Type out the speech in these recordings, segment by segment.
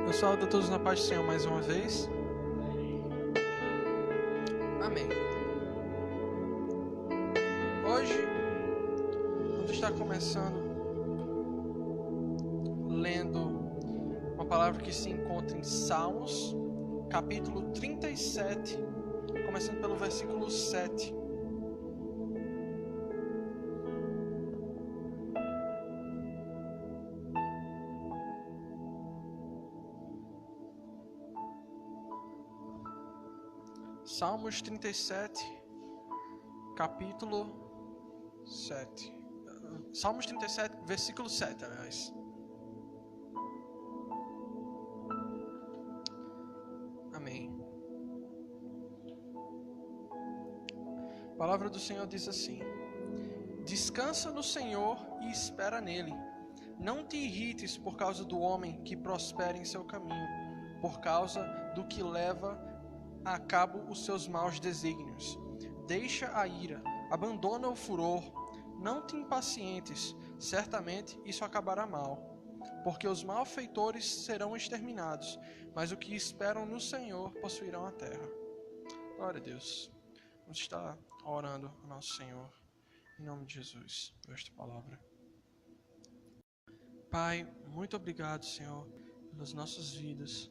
Eu saúdo a todos na paz do Senhor mais uma vez. Amém. Hoje, vamos estar começando lendo uma palavra que se encontra em Salmos, capítulo 37, começando pelo versículo 7. Salmos 37, capítulo 7. Salmos 37, versículo 7, aliás. Amém. A palavra do Senhor diz assim: Descansa no Senhor e espera nele. Não te irrites por causa do homem que prospera em seu caminho, por causa do que leva a cabo os seus maus desígnios. Deixa a ira, abandona o furor, não te impacientes, certamente isso acabará mal, porque os malfeitores serão exterminados, mas os que esperam no Senhor possuirão a terra. Glória a Deus. Vamos estar orando ao nosso Senhor, em nome de Jesus, por esta palavra. Pai, muito obrigado, Senhor, pelas nossas vidas.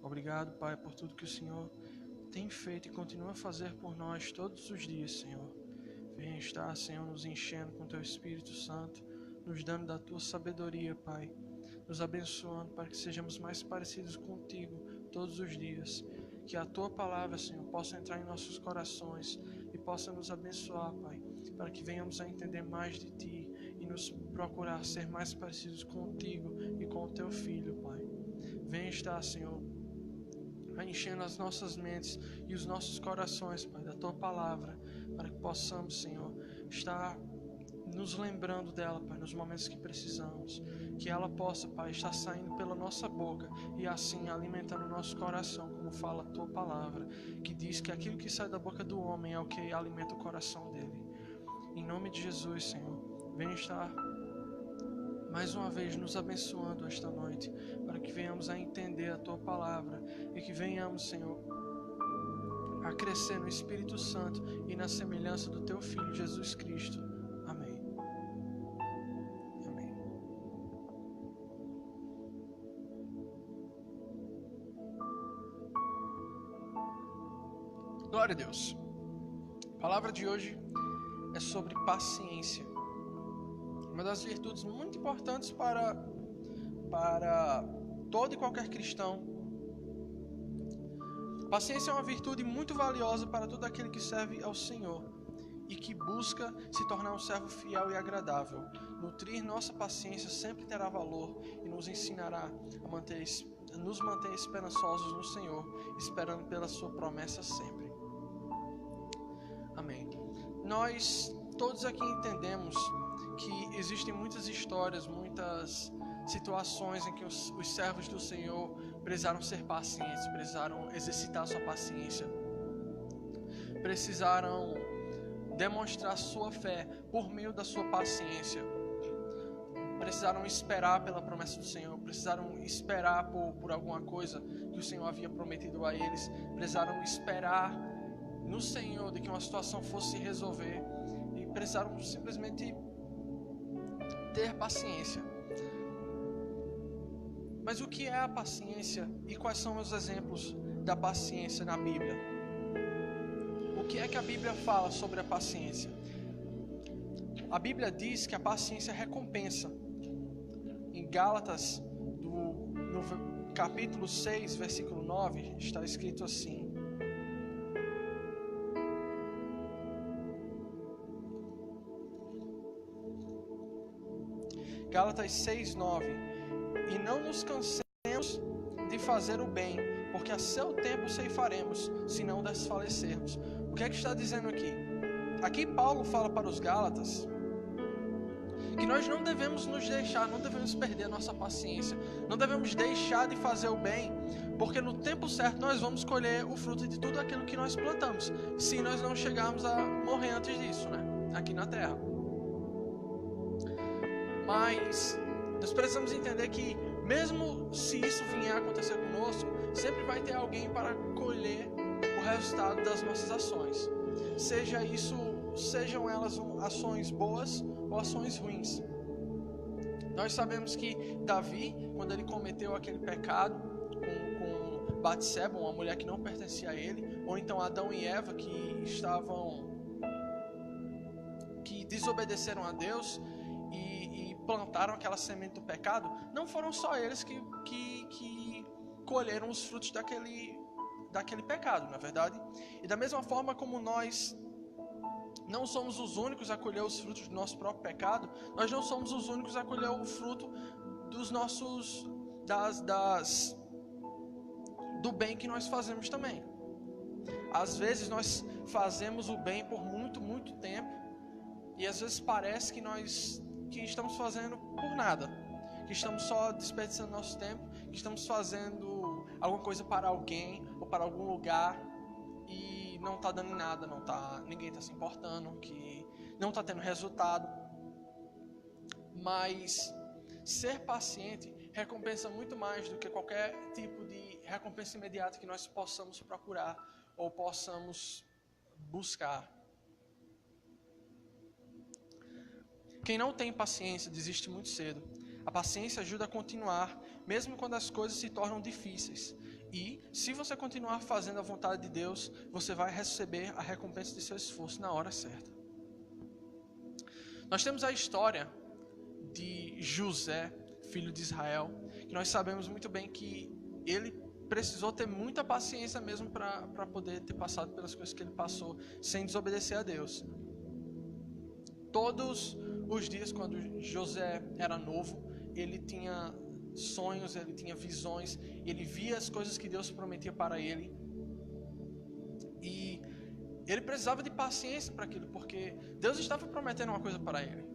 Obrigado, Pai, por tudo que o Senhor tem feito e continua a fazer por nós todos os dias, Senhor. Venha estar, Senhor, nos enchendo com Teu Espírito Santo, nos dando da Tua sabedoria, Pai, nos abençoando para que sejamos mais parecidos contigo todos os dias. Que a Tua palavra, Senhor, possa entrar em nossos corações e possa nos abençoar, Pai, para que venhamos a entender mais de Ti e nos procurar ser mais parecidos contigo e com o Teu Filho, Pai. Venha estar, Senhor, enchendo as nossas mentes e os nossos corações, Pai, da Tua palavra, para que possamos, Senhor, estar nos lembrando dela, Pai, nos momentos que precisamos. Que ela possa, Pai, estar saindo pela nossa boca e assim alimentando o nosso coração, como fala a Tua palavra, que diz que aquilo que sai da boca do homem é o que alimenta o coração dele. Em nome de Jesus, Senhor, venha estar mais uma vez nos abençoando esta noite, para que venhamos a entender a Tua palavra e que venhamos, Senhor, a crescer no Espírito Santo e na semelhança do Teu Filho Jesus Cristo. Amém. Amém. Glória a Deus. A palavra de hoje é sobre paciência. Uma das virtudes muito importantes para todo e qualquer cristão. Paciência é uma virtude muito valiosa para todo aquele que serve ao Senhor e que busca se tornar um servo fiel e agradável. Nutrir nossa paciência sempre terá valor e nos ensinará a nos manter esperançosos no Senhor, esperando pela Sua promessa sempre. Amém. Nós todos aqui entendemos que existem muitas histórias, muitas situações em que os servos do Senhor precisaram ser pacientes, precisaram exercitar sua paciência, precisaram demonstrar sua fé por meio da sua paciência, precisaram esperar pela promessa do Senhor, precisaram esperar por alguma coisa que o Senhor havia prometido a eles, precisaram esperar no Senhor de que uma situação fosse se resolver e precisaram simplesmente ter paciência. Mas o que é a paciência e quais são os exemplos da paciência na Bíblia? O que é que a Bíblia fala sobre a paciência? A Bíblia diz que a paciência recompensa. Em Gálatas, no capítulo 6, versículo 9, está escrito assim: Gálatas 6:9. E não nos cansemos de fazer o bem, porque a seu tempo ceifaremos, se não desfalecermos. O que é que está dizendo aqui? Aqui Paulo fala para os Gálatas que nós não devemos nos deixar, não devemos perder a nossa paciência, não devemos deixar de fazer o bem, porque no tempo certo nós vamos colher o fruto de tudo aquilo que nós plantamos, se nós não chegarmos a morrer antes disso, né? Aqui na terra. Mas nós precisamos entender que mesmo se isso vier a acontecer conosco, sempre vai ter alguém para colher o resultado das nossas ações. Sejam elas ações boas ou ações ruins. Nós sabemos que Davi, quando ele cometeu aquele pecado com Batseba, uma mulher que não pertencia a ele, ou então Adão e Eva que desobedeceram a Deus e plantaram aquela semente do pecado, não foram só eles que colheram os frutos daquele pecado, na verdade. E da mesma forma como nós não somos os únicos a colher os frutos do nosso próprio pecado, nós não somos os únicos a colher o fruto dos nossos do bem que nós fazemos também. Às vezes nós fazemos o bem por muito, muito tempo, e às vezes parece que estamos fazendo por nada, que estamos só desperdiçando nosso tempo, que estamos fazendo alguma coisa para alguém ou para algum lugar e não está dando em nada, ninguém está se importando, que não está tendo resultado. Mas ser paciente recompensa muito mais do que qualquer tipo de recompensa imediata que nós possamos procurar ou possamos buscar. Quem não tem paciência desiste muito cedo. A paciência ajuda a continuar, mesmo quando as coisas se tornam difíceis. E, se você continuar fazendo a vontade de Deus, você vai receber a recompensa de seu esforço na hora certa. Nós temos a história de José, filho de Israel, que nós sabemos muito bem que ele precisou ter muita paciência mesmo para poder ter passado pelas coisas que ele passou, sem desobedecer a Deus. Todos os dias, quando José era novo, ele tinha sonhos, ele tinha visões, ele via as coisas que Deus prometia para ele, e ele precisava de paciência para aquilo, porque Deus estava prometendo uma coisa para ele,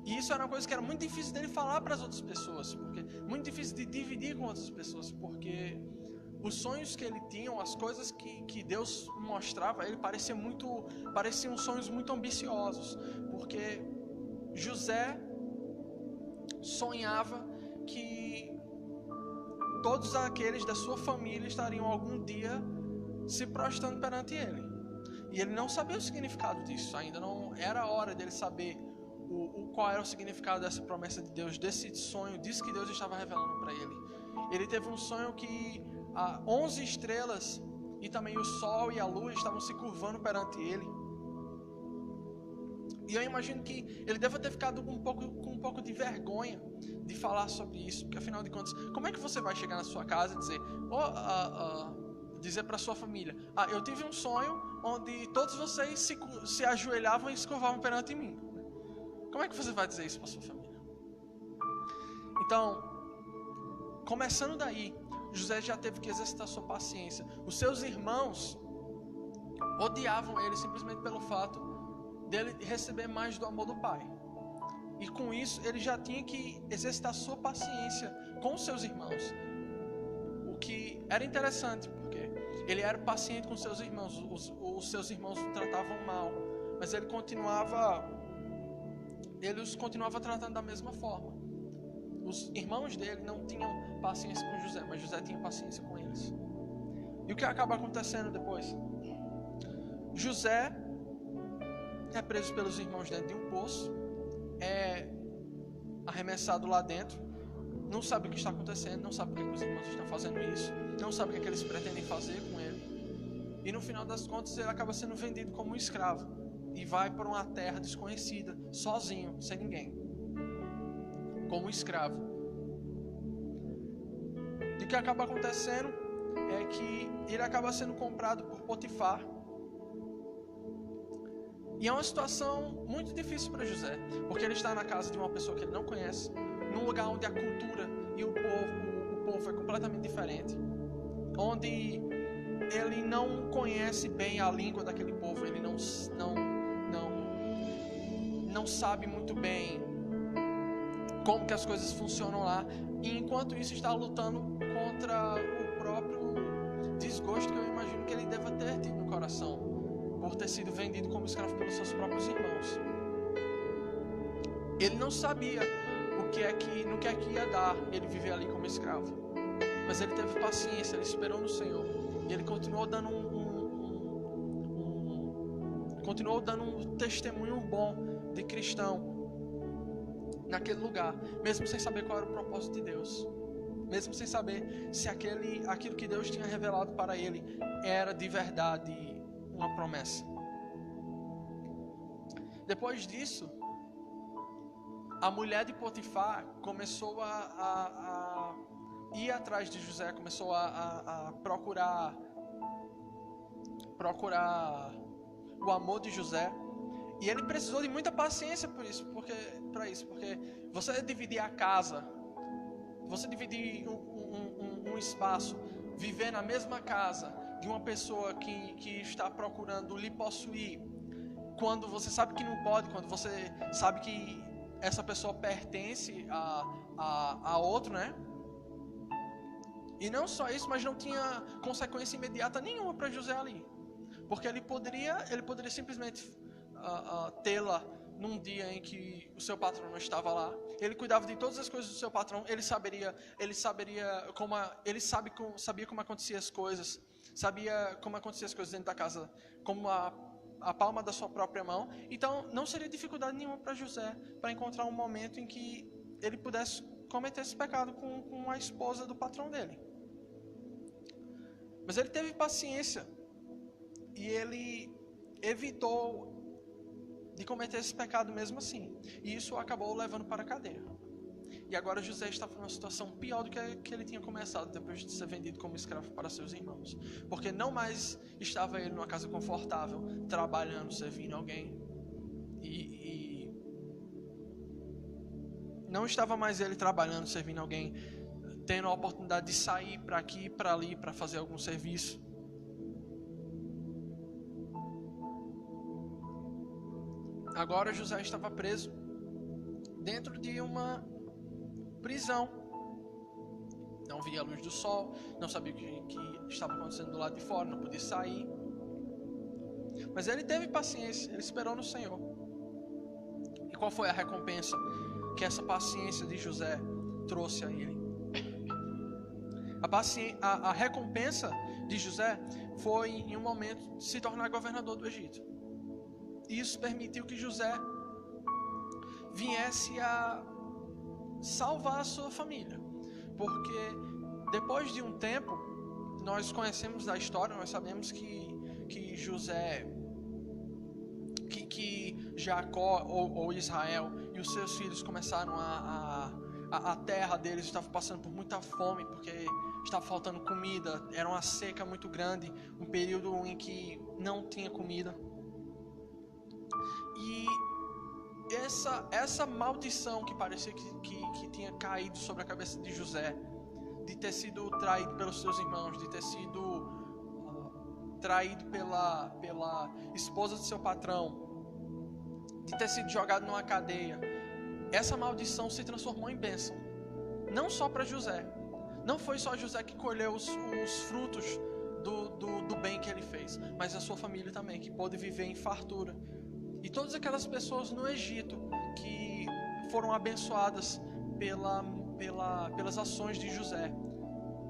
e isso era uma coisa que era muito difícil dele falar para as outras pessoas, porque muito difícil de dividir com outras pessoas, porque os sonhos que ele tinha, as coisas que Deus mostrava a ele, pareciam sonhos muito ambiciosos, porque José sonhava que todos aqueles da sua família estariam algum dia se prostrando perante ele. E ele não sabia o significado disso, ainda não era a hora dele saber qual era o significado dessa promessa de Deus, desse sonho, disso que Deus estava revelando para ele. Ele teve um sonho que 11 estrelas e também o sol e a lua estavam se curvando perante ele. E eu imagino que ele deve ter ficado com um pouco de vergonha de falar sobre isso, porque afinal de contas, como é que você vai chegar na sua casa e dizer, dizer para sua família, eu tive um sonho onde todos vocês se ajoelhavam e se curvavam perante mim. Como é que você vai dizer isso para sua família? Então, começando daí, José já teve que exercitar sua paciência. Os seus irmãos odiavam ele simplesmente pelo fato dele receber mais do amor do pai. E com isso, ele já tinha que exercitar sua paciência com os seus irmãos. O que era interessante, porque ele era paciente com seus irmãos. Os seus irmãos o tratavam mal, mas ele os continuava tratando da mesma forma. Os irmãos dele não tinham paciência com José, mas José tinha paciência com eles. E o que acaba acontecendo depois? José é preso pelos irmãos dentro de um poço, é arremessado lá dentro, não sabe o que está acontecendo, não sabe porque os irmãos estão fazendo isso, não sabe o que eles pretendem fazer com ele, e no final das contas ele acaba sendo vendido como um escravo e vai para uma terra desconhecida, sozinho, sem ninguém, como um escravo. E o que acaba acontecendo é que ele acaba sendo comprado por Potifar. E é uma situação muito difícil para José, porque ele está na casa de uma pessoa que ele não conhece, num lugar onde a cultura e o povo é completamente diferente, onde ele não conhece bem a língua daquele povo, ele não sabe muito bem como que as coisas funcionam lá, e enquanto isso está lutando contra o próprio desgosto que eu imagino que ele deva ter tido no coração, por ter sido vendido como escravo pelos seus próprios irmãos. Ele não sabia o no que é que ia dar ele viver ali como escravo. Mas ele teve paciência, ele esperou no Senhor. E ele continuou dando um testemunho bom de cristão naquele lugar, mesmo sem saber qual era o propósito de Deus, mesmo sem saber se aquilo que Deus tinha revelado para ele era de verdade uma promessa. Depois disso, a mulher de Potifar começou a ir atrás de José, começou a procurar o amor de José. E ele precisou de muita paciência porque você dividir a casa, você dividir um espaço, viver na mesma casa de uma pessoa que está procurando lhe possuir, quando você sabe que não pode, quando você sabe que essa pessoa pertence a outro, né? E não só isso, mas não tinha consequência imediata nenhuma para José ali, porque ele poderia simplesmente tê-la num dia em que o seu patrão não estava lá. Ele cuidava de todas as coisas do seu patrão. Ele sabia como acontecia as coisas, sabia como acontecia as coisas dentro da casa, como a palma da sua própria mão. Então não seria dificuldade nenhuma para José para encontrar um momento em que ele pudesse cometer esse pecado com a esposa do patrão dele. Mas ele teve paciência e ele evitou de cometer esse pecado mesmo assim. E isso acabou levando para a cadeia. E agora José estava numa situação pior do que ele tinha começado depois de ser vendido como escravo para seus irmãos. Porque não mais estava ele numa casa confortável, trabalhando, servindo alguém. E não estava mais ele trabalhando, servindo alguém, tendo a oportunidade de sair para aqui e para ali para fazer algum serviço. Agora José estava preso dentro de uma prisão. Não via a luz do sol, não sabia o que estava acontecendo do lado de fora, não podia sair. Mas ele teve paciência, ele esperou no Senhor. E qual foi a recompensa que essa paciência de José trouxe a ele? A recompensa de José foi, em um momento, se tornar governador do Egito. Isso permitiu que José viesse a salvar a sua família. Porque depois de um tempo, nós conhecemos da história, nós sabemos que José, que Jacó ou Israel e os seus filhos começaram a terra deles estava passando por muita fome, porque estava faltando comida, era uma seca muito grande, um período em que não tinha comida. E essa maldição que parecia que tinha caído sobre a cabeça de José, de ter sido traído pelos seus irmãos, de ter sido traído pela esposa de seu patrão, de ter sido jogado numa cadeia, essa maldição se transformou em bênção. Não só para José, não foi só José que colheu os frutos do bem que ele fez, mas a sua família também, que pôde viver em fartura. E todas aquelas pessoas no Egito que foram abençoadas pelas ações de José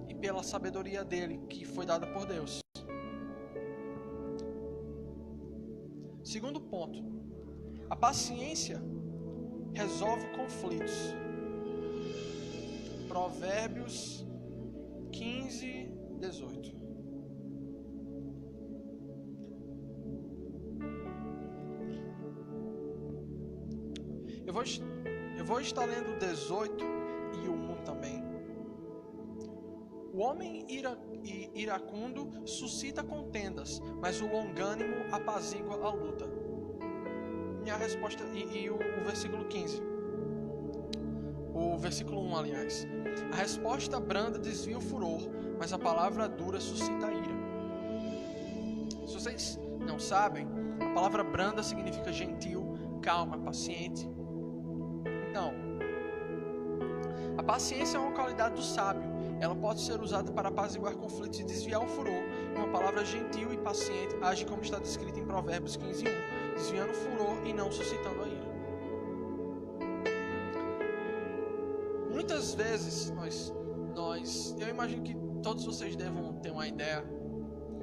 e pela sabedoria dele, que foi dada por Deus. Segundo ponto, a paciência resolve conflitos. Provérbios 15, 18. Eu vou estar lendo o 18 e o 1 também. O homem iracundo suscita contendas, mas o longânimo apazigua a luta. E a resposta, e o versículo 15. O versículo 1, aliás. A resposta branda desvia o furor, mas a palavra dura suscita a ira. Se vocês não sabem, a palavra branda significa gentil, calma, paciente. Então, a paciência é uma qualidade do sábio. Ela pode ser usada para apaziguar conflitos e desviar o furor. Uma palavra gentil e paciente age como está descrito em Provérbios 15, 1, desviando o furor e não suscitando a ira. muitas vezes eu imagino que todos vocês devam ter uma ideia.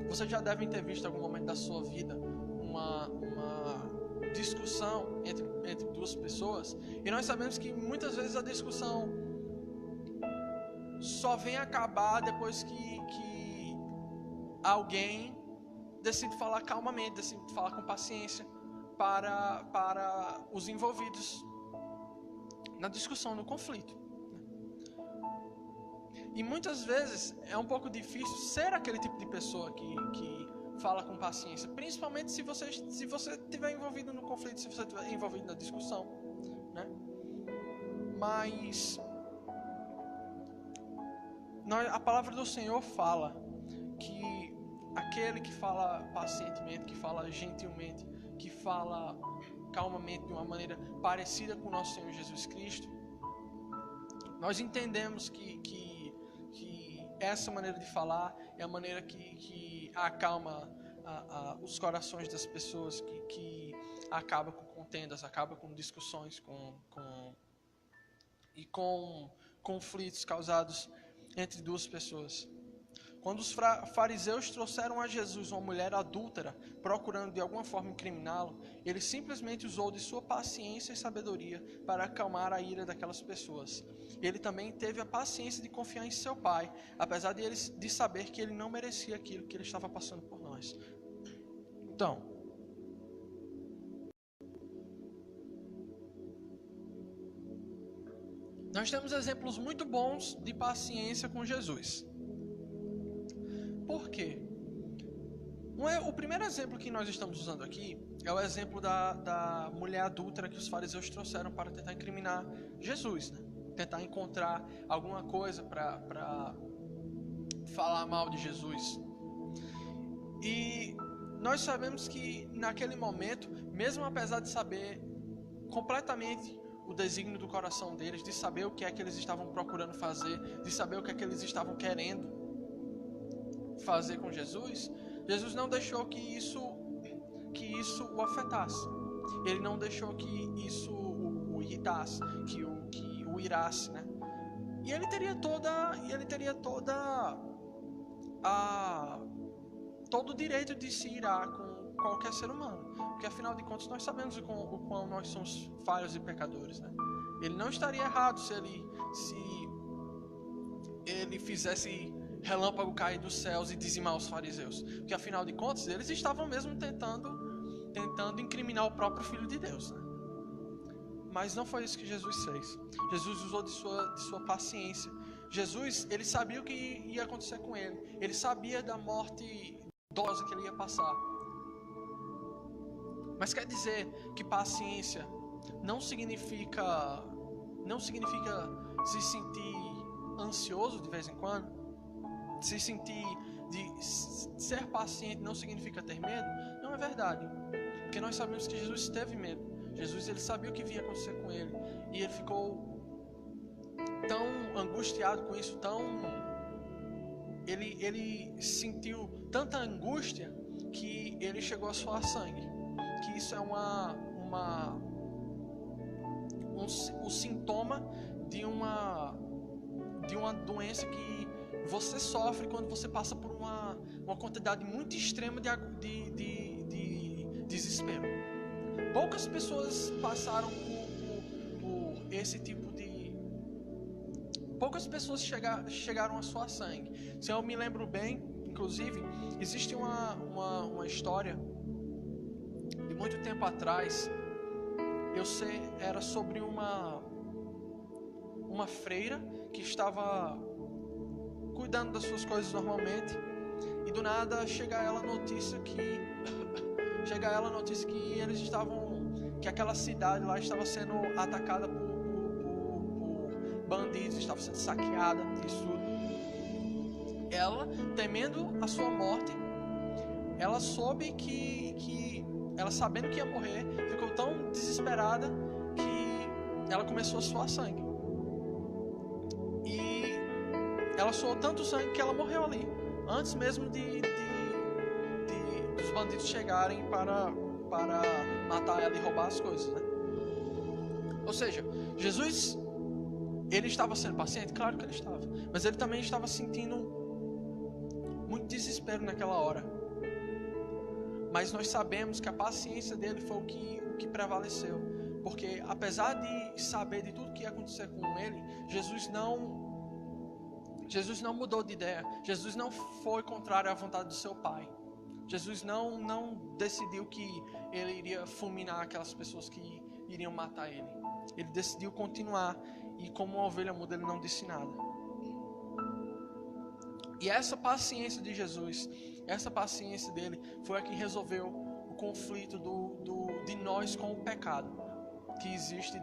Vocês já devem ter visto em algum momento da sua vida uma discussão entre duas pessoas, e nós sabemos que muitas vezes a discussão só vem acabar depois que alguém decide falar calmamente, decide falar com paciência para os envolvidos na discussão, no conflito. E muitas vezes é um pouco difícil ser aquele tipo de pessoa que fala com paciência, principalmente se você estiver envolvido no conflito, se você estiver envolvido na discussão, né? Mas a palavra do Senhor fala que aquele que fala pacientemente, que fala gentilmente, que fala calmamente de uma maneira parecida com o nosso Senhor Jesus Cristo, nós entendemos que essa maneira de falar é a maneira que acalma os corações das pessoas, que acaba com contendas, acaba com discussões, com conflitos causados entre duas pessoas. Quando os fariseus trouxeram a Jesus uma mulher adúltera, procurando de alguma forma incriminá-lo, ele simplesmente usou de sua paciência e sabedoria para acalmar a ira daquelas pessoas. Ele também teve a paciência de confiar em seu Pai, apesar de saber que ele não merecia aquilo que ele estava passando por nós. Então, nós temos exemplos muito bons de paciência com Jesus. Por quê? O primeiro exemplo que nós estamos usando aqui é o exemplo da mulher adúltera que os fariseus trouxeram para tentar incriminar Jesus, né? Tentar encontrar alguma coisa para falar mal de Jesus. E nós sabemos que naquele momento, mesmo apesar de saber completamente o desígnio do coração deles, de saber o que é que eles estavam procurando fazer, de saber o que é que eles estavam querendo fazer com Jesus, Jesus não deixou que isso o afetasse. Ele não deixou que isso o irritasse, que o irasse, né? E ele teria todo o direito de se irar com qualquer ser humano, porque afinal de contas nós sabemos o quão nós somos falhos e pecadores, né? Ele não estaria errado se ele fizesse relâmpago cair dos céus e dizimar os fariseus, porque afinal de contas eles estavam mesmo tentando incriminar o próprio Filho de Deus, né? Mas não foi isso que Jesus fez. Jesus usou de sua paciência. Jesus, ele sabia o que ia acontecer com ele. Ele sabia da morte dolorosa que ele ia passar. Mas quer dizer que paciência não significa se sentir ansioso de vez em quando? Ser paciente não significa ter medo? Não é verdade. Porque nós sabemos que Jesus teve medo. Jesus, ele sabia o que vinha acontecer com ele. E ele ficou tão angustiado com isso, ele sentiu tanta angústia que ele chegou a suar sangue. Que isso é um sintoma de uma doença que você sofre quando você passa por uma quantidade muito extrema de desespero. Poucas pessoas passaram por esse tipo de... Poucas pessoas chegaram a suar sangue. Se eu me lembro bem, inclusive, existe uma história de muito tempo atrás. Eu sei, era sobre uma freira que estava cuidando das suas coisas normalmente, e do nada chega a ela a notícia que aquela cidade lá estava sendo atacada por bandidos, estava sendo saqueada, isso tudo. Ela, temendo a sua morte, ela soube ela sabendo que ia morrer, ficou tão desesperada que ela começou a suar sangue. E ela suou tanto sangue que ela morreu ali, antes mesmo dos bandidos chegarem para matar ela e roubar as coisas, né? Ou seja, Jesus Ele estava sendo paciente? Claro que ele estava. Mas ele também estava sentindo muito desespero naquela hora. Mas nós sabemos que a paciência dele foi o que prevaleceu. Porque apesar de saber de tudo que ia acontecer com ele, Jesus não mudou de ideia. Jesus não foi contrário à vontade do seu Pai. Jesus não decidiu que ele iria fulminar aquelas pessoas que iriam matar ele. Ele decidiu continuar. E como uma ovelha muda, ele não disse nada. E essa paciência de Jesus, essa paciência dele, foi a que resolveu o conflito de nós com o pecado, que existe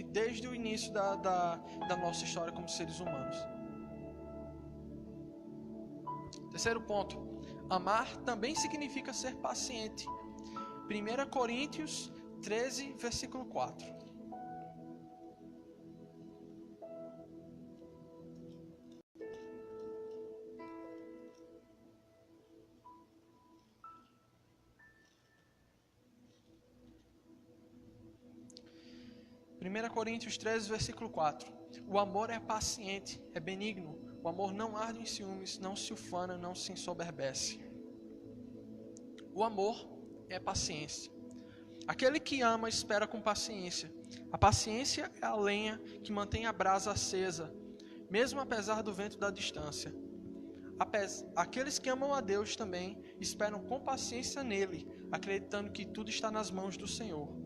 desde o início da nossa história como seres humanos. Terceiro ponto, amar também significa ser paciente. 1 Coríntios 13, versículo 4. Coríntios 13, versículo 4. O amor é paciente, é benigno. O amor não arde em ciúmes, não se ufana, não se ensoberbece. O amor é paciência. Aquele que ama espera com paciência. A paciência é a lenha que mantém a brasa acesa, mesmo apesar do vento da distância. Aqueles que amam a Deus também esperam com paciência nele, acreditando que tudo está nas mãos do Senhor.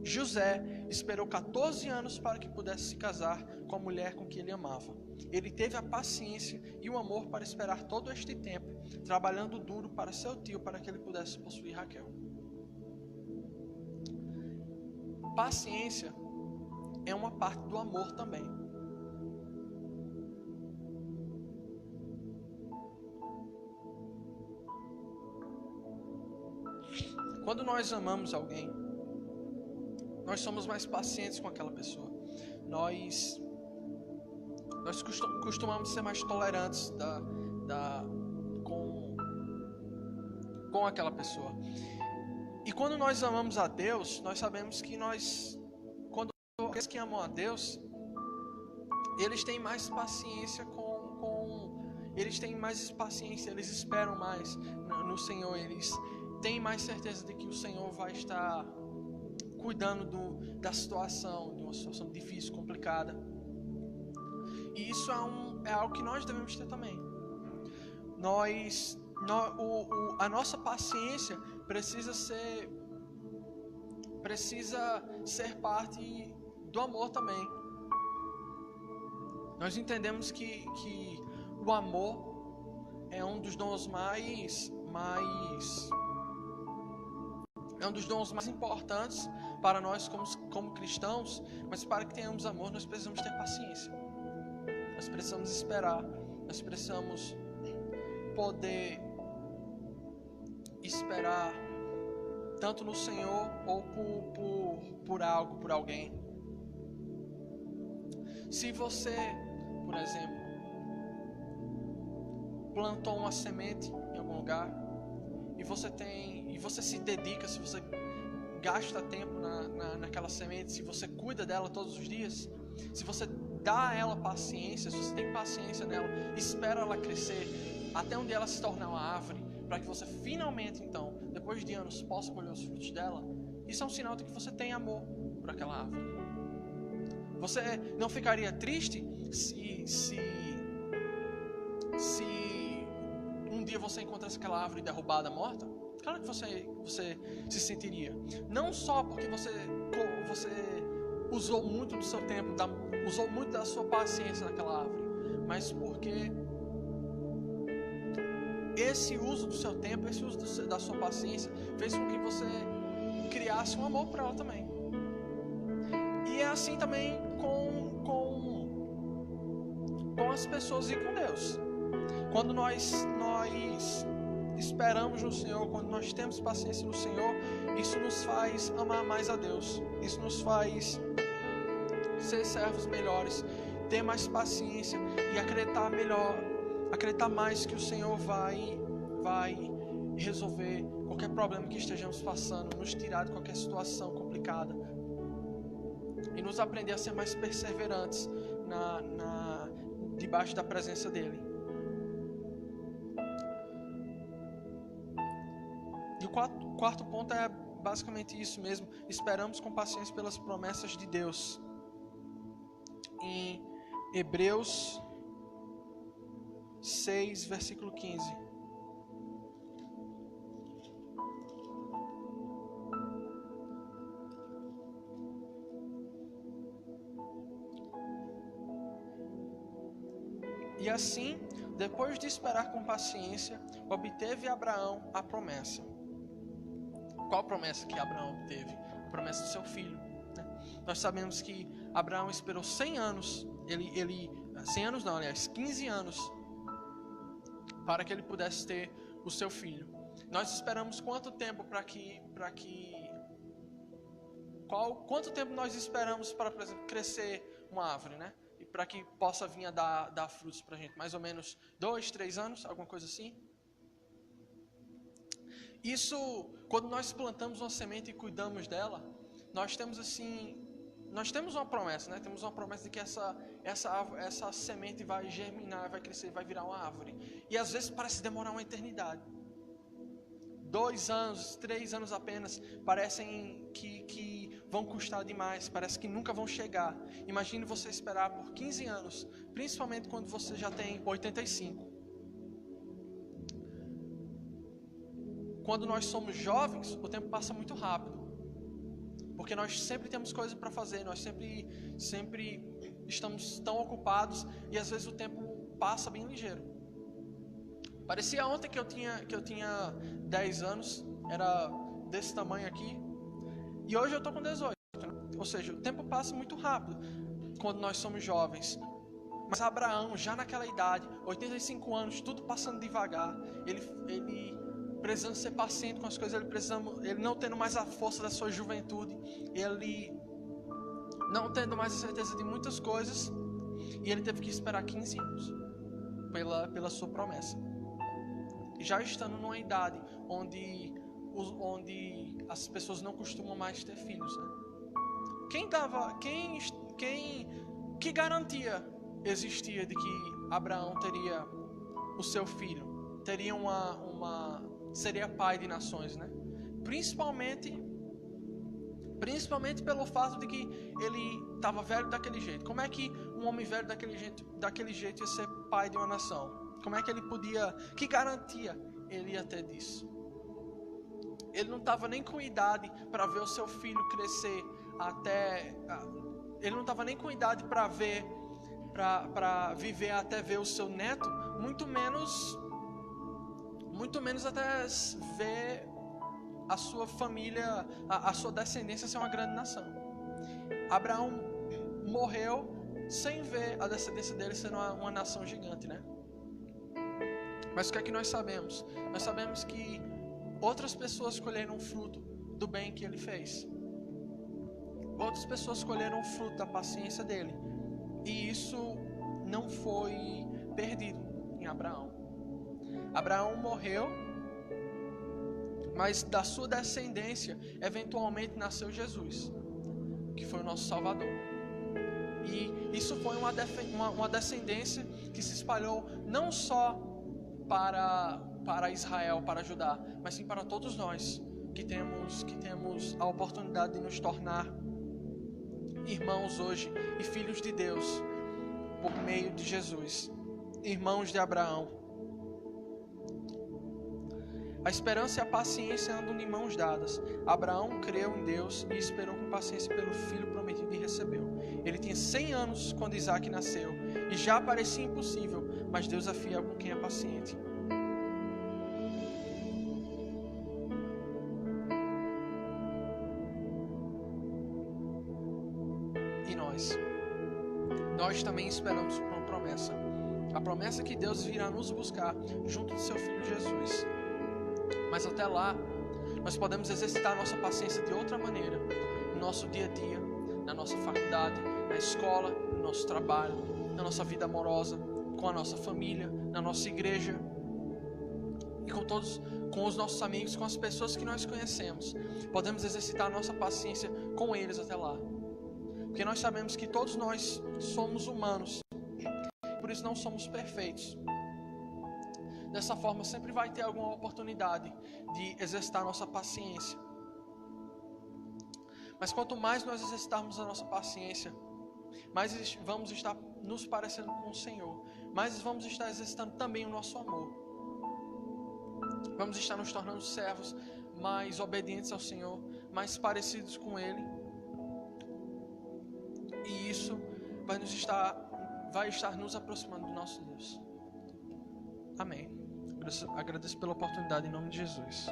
José esperou 14 anos para que pudesse se casar com a mulher com que ele amava. Ele teve a paciência e o amor para esperar todo este tempo, trabalhando duro para seu tio para que ele pudesse possuir Raquel. Paciência é uma parte do amor também. Quando nós amamos alguém, nós somos mais pacientes com aquela pessoa. Nós costumamos ser mais tolerantes com aquela pessoa. E quando nós amamos a Deus, nós sabemos que quando aqueles que amam a Deus, eles têm mais paciência eles têm mais paciência, eles esperam mais no Senhor, eles têm mais certeza de que o Senhor vai estar cuidando da situação, de uma situação difícil, complicada. E isso é algo que nós devemos ter também. A nossa paciência precisa ser parte do amor também. Nós entendemos que o amor é um dos dons mais importantes para nós como cristãos, mas para que tenhamos amor, nós precisamos ter paciência. Nós precisamos esperar, nós precisamos poder esperar tanto no Senhor ou por algo, por alguém. Se você, por exemplo, plantou uma semente em algum lugar e você se dedica, se você gasta tempo naquela semente, se você cuida dela todos os dias, se você dá a ela paciência, se você tem paciência nela, espera ela crescer até um dia ela se tornar uma árvore, para que você finalmente então, depois de anos, possa colher os frutos dela, isso é um sinal de que você tem amor por aquela árvore. Você não ficaria triste se um dia você encontrasse aquela árvore derrubada, morta? Claro que você se sentiria. Não só porque você usou muito do seu tempo, usou muito da sua paciência naquela árvore, mas porque esse uso do seu tempo, esse uso da sua paciência fez com que você criasse um amor por ela também. E é assim também com as pessoas e com Deus. Quando nós esperamos no Senhor, quando nós temos paciência no Senhor, isso nos faz amar mais a Deus. Isso nos faz ser servos melhores, ter mais paciência e acreditar mais que o Senhor vai resolver qualquer problema que estejamos passando, nos tirar de qualquer situação complicada, e nos aprender a ser mais perseverantes debaixo da presença dele. E o quarto ponto é basicamente isso mesmo. Esperamos com paciência pelas promessas de Deus. Em Hebreus 6, versículo 15. E assim, depois de esperar com paciência, obteve Abraão a promessa. Qual promessa que Abraão obteve? A promessa do seu filho, né? Nós sabemos que Abraão esperou 100 anos, 15 anos, para que ele pudesse ter o seu filho. Nós esperamos quanto tempo quanto tempo nós esperamos para, por exemplo, crescer uma árvore, né? E para que possa vir a dar frutos para a gente? Mais ou menos 2, 3 anos, alguma coisa assim? Isso, quando nós plantamos uma semente e cuidamos dela, nós temos uma promessa, né? Temos uma promessa de que essa semente vai germinar, vai crescer, vai virar uma árvore. E às vezes parece demorar uma eternidade. 2 anos, 3 anos apenas, parecem que vão custar demais, parece que nunca vão chegar. Imagine você esperar por 15 anos, principalmente quando você já tem 85. Quando nós somos jovens, o tempo passa muito rápido, porque nós sempre temos coisas para fazer, nós sempre estamos tão ocupados e às vezes o tempo passa bem ligeiro. Parecia ontem que eu tinha 10 anos, era desse tamanho aqui, e hoje eu estou com 18. Ou seja, o tempo passa muito rápido quando nós somos jovens. Mas Abraão, já naquela idade, 85 anos, tudo passando devagar, ele precisando ser paciente com as coisas, ele não tendo mais a força da sua juventude, ele não tendo mais a certeza de muitas coisas, e ele teve que esperar 15 anos pela sua promessa. Já estando numa idade onde as pessoas não costumam mais ter filhos, né? Que garantia existia de que Abraão teria o seu filho, teria seria pai de nações, né? Principalmente pelo fato de que ele estava velho daquele jeito. Como é que um homem velho daquele jeito ia ser pai de uma nação? Como é que ele podia? Que garantia ele ia ter disso? Ele não estava nem com idade para ver o seu filho crescer ele não estava nem com idade para viver até ver o seu neto, muito menos até ver a sua família, a sua descendência ser uma grande nação. Abraão morreu sem ver a descendência dele sendo uma nação gigante, né? Mas o que é que nós sabemos? Nós sabemos que outras pessoas colheram o fruto do bem que ele fez. Outras pessoas colheram o fruto da paciência dele. E isso não foi perdido em Abraão. Abraão morreu, mas da sua descendência, eventualmente nasceu Jesus, que foi o nosso Salvador. E isso foi uma descendência que se espalhou não só para Israel, para Judá, mas sim para todos nós que temos a oportunidade de nos tornar irmãos hoje e filhos de Deus por meio de Jesus, irmãos de Abraão. A esperança e a paciência andam de mãos dadas. Abraão creu em Deus e esperou com paciência pelo filho prometido e recebeu. Ele tinha 100 anos quando Isaac nasceu e já parecia impossível, mas Deus é fiel com quem é paciente. E nós também esperamos por uma promessa. A promessa que Deus virá nos buscar junto do seu Filho Jesus. Mas até lá, nós podemos exercitar a nossa paciência de outra maneira. No nosso dia a dia, na nossa faculdade, na escola, no nosso trabalho, na nossa vida amorosa, com a nossa família, na nossa igreja. E com os nossos amigos, com as pessoas que nós conhecemos. Podemos exercitar a nossa paciência com eles até lá. Porque nós sabemos que todos nós somos humanos, por isso não somos perfeitos. Dessa forma, sempre vai ter alguma oportunidade de exercitar nossa paciência. Mas quanto mais nós exercitarmos a nossa paciência, mais vamos estar nos parecendo com o Senhor, mais vamos estar exercitando também o nosso amor. Vamos estar nos tornando servos mais obedientes ao Senhor, mais parecidos com Ele. E isso vai estar nos aproximando do nosso Deus. Amém. Agradeço pela oportunidade em nome de Jesus.